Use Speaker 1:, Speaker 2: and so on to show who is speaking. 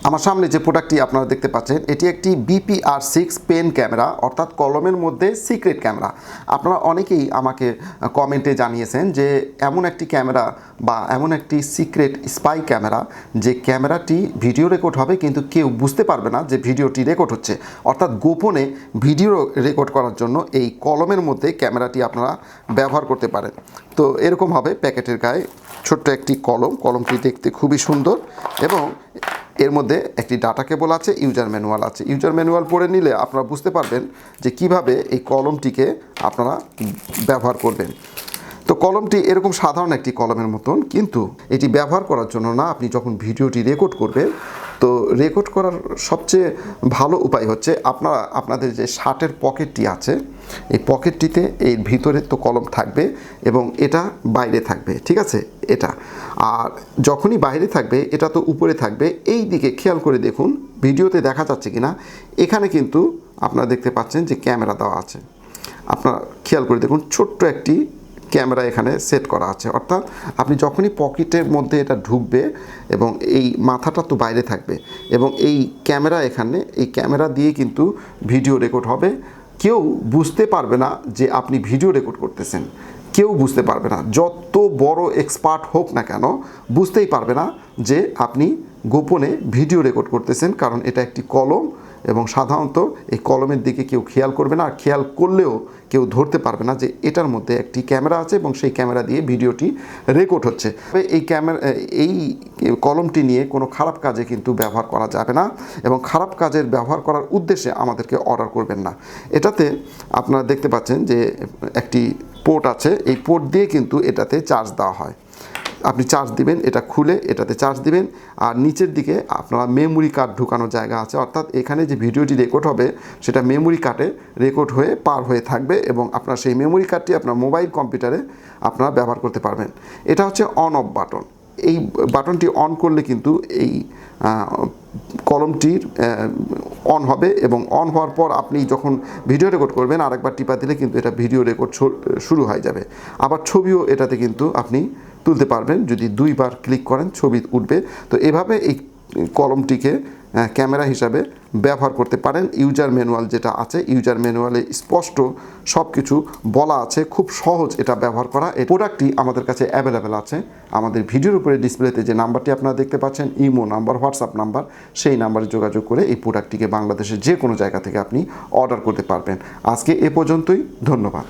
Speaker 1: আমার সামনে যে প্রোডাক্টটি আপনারা দেখতে পাচ্ছেন এটি একটি BPR6 পেন ক্যামেরা, অর্থাৎ কলমের মধ্যে সিক্রেট ক্যামেরা। আপনারা অনেকেই আমাকে কমেন্টে জানিয়েছেন যে এমন একটি ক্যামেরা বা এমন একটি সিক্রেট স্পাই ক্যামেরা যে ক্যামেরাটি ভিডিও রেকর্ড হবে কিন্তু কেউ বুঝতে পারবে না যে ভিডিওটি রেকর্ড হচ্ছে, অর্থাৎ গোপনে ভিডিও রেকর্ড করার জন্য এই কলমের মধ্যে ক্যামেরাটি আপনারা ব্যবহার করতে পারেন। তো এরকম হবে প্যাকেটের গায়ে ছোট্ট একটি কলমটি দেখতে খুবই সুন্দর এবং এর মধ্যে একটি ডাটা কেবল আছে, ইউজার ম্যানুয়াল আছে। ইউজার ম্যানুয়াল পড়ে নিলে আপনারা বুঝতে পারবেন যে কিভাবে এই কলমটিকে আপনারা ব্যবহার করবেন। তো কলমটি এরকম সাধারণ একটি কলমের মতন, কিন্তু এটি ব্যবহার করার জন্য না, আপনি যখন ভিডিওটি রেকর্ড করবেন তো রেকর্ড করার সবচেয়ে ভালো উপায় হচ্ছে আপনাদের যে শার্টের পকেটটি আছে এই পকেটটিতে এর ভিতরে তো কলম থাকবে এবং এটা বাইরে থাকবে, ঠিক আছে? এটা আর যখনই বাইরে থাকবে এটা তো উপরে থাকবে। এই দিকে খেয়াল করে দেখুন ভিডিওতে দেখা যাচ্ছে কিনা, এখানে কিন্তু আপনারা দেখতে পাচ্ছেন যে ক্যামেরা দেওয়া আছে। আপনারা খেয়াল করে দেখুন ছোট্ট একটি ক্যামেরা এখানে সেট করা আছে, অর্থাৎ আপনি যখনই পকেটের মধ্যে এটা ঢুকবে এবং এই মাথাটা তো বাইরে থাকবে এবং এই ক্যামেরা এখানে, এই ক্যামেরা দিয়ে কিন্তু ভিডিও রেকর্ড হবে। কেউ বুঝতে পারবে না যে আপনি ভিডিও রেকর্ড করতেছেন, কেউ বুঝতে পারবে না, যত বড় এক্সপার্ট হোক না কেন বুঝতেই পারবে না যে আপনি গোপনে ভিডিও রেকর্ড করতেছেন, কারণ এটা একটি কলম এবং সাধারণত এই কলমের দিকে কেউ খেয়াল করবে না, আর খেয়াল করলেও কেউ ধরতে পারবে না যে এটার মধ্যে একটি ক্যামেরা আছে এবং সেই ক্যামেরা দিয়ে ভিডিওটি রেকর্ড হচ্ছে। এই কলমটি নিয়ে কোনো খারাপ কাজে কিন্তু ব্যবহার করা যাবে না এবং খারাপ কাজের ব্যবহার করার উদ্দেশ্যে আমাদেরকে অর্ডার করবেন না। এটাতে আপনারা দেখতে পাচ্ছেন যে একটি পোর্ট আছে, এই পোর্ট দিয়ে কিন্তু এটাতে চার্জ দেওয়া হয়। আপনি চার্জ দিবেন, এটা খুলে এটাতে চার্জ দিবেন, আর নিচের দিকে আপনারা মেমোরি কার্ড ঢুকানোর জায়গা আছে, অর্থাৎ এখানে যে ভিডিওটি রেকর্ড হবে সেটা মেমোরি কার্ডে রেকর্ড হয়ে পার হয়ে থাকবে এবং আপনার সেই মেমোরি কার্ডটি আপনার মোবাইল কম্পিউটারে আপনারা ব্যবহার করতে পারবেন। এটা হচ্ছে অন অফ বাটন। এই বাটনটি অন করলে কিন্তু এই কলমটির অন হবে এবং অন হওয়ার পর আপনি যখন ভিডিও রেকর্ড করবেন আরেকবার টিপা দিলে কিন্তু এটা ভিডিও রেকর্ড শুরু হয়ে যাবে। আবার ছবিও এটাতে কিন্তু আপনি তুলতে পারবেন, যদি দুইবার ক্লিক করেন ছবি উঠবে। তো এভাবে এই কলমটিকে ক্যামেরা হিসাবে ব্যবহার করতে পারেন। ইউজার ম্যানুয়াল যেটা আছে, ইউজার ম্যানুয়ালে স্পষ্ট সব কিছু বলা আছে, খুব সহজ এটা ব্যবহার করা। এই প্রোডাক্টটি আমাদের কাছে অ্যাভেলেবেল আছে। আমাদের ভিডিওর উপরে ডিসপ্লেতে যে নাম্বারটি আপনারা দেখতে পাচ্ছেন, ইমো নাম্বার, হোয়াটসঅ্যাপ নাম্বার, সেই নাম্বারে যোগাযোগ করে এই প্রোডাক্টটিকে বাংলাদেশের যে কোনো জায়গা থেকে আপনি অর্ডার করতে পারবেন। আজকে এ পর্যন্তই, ধন্যবাদ।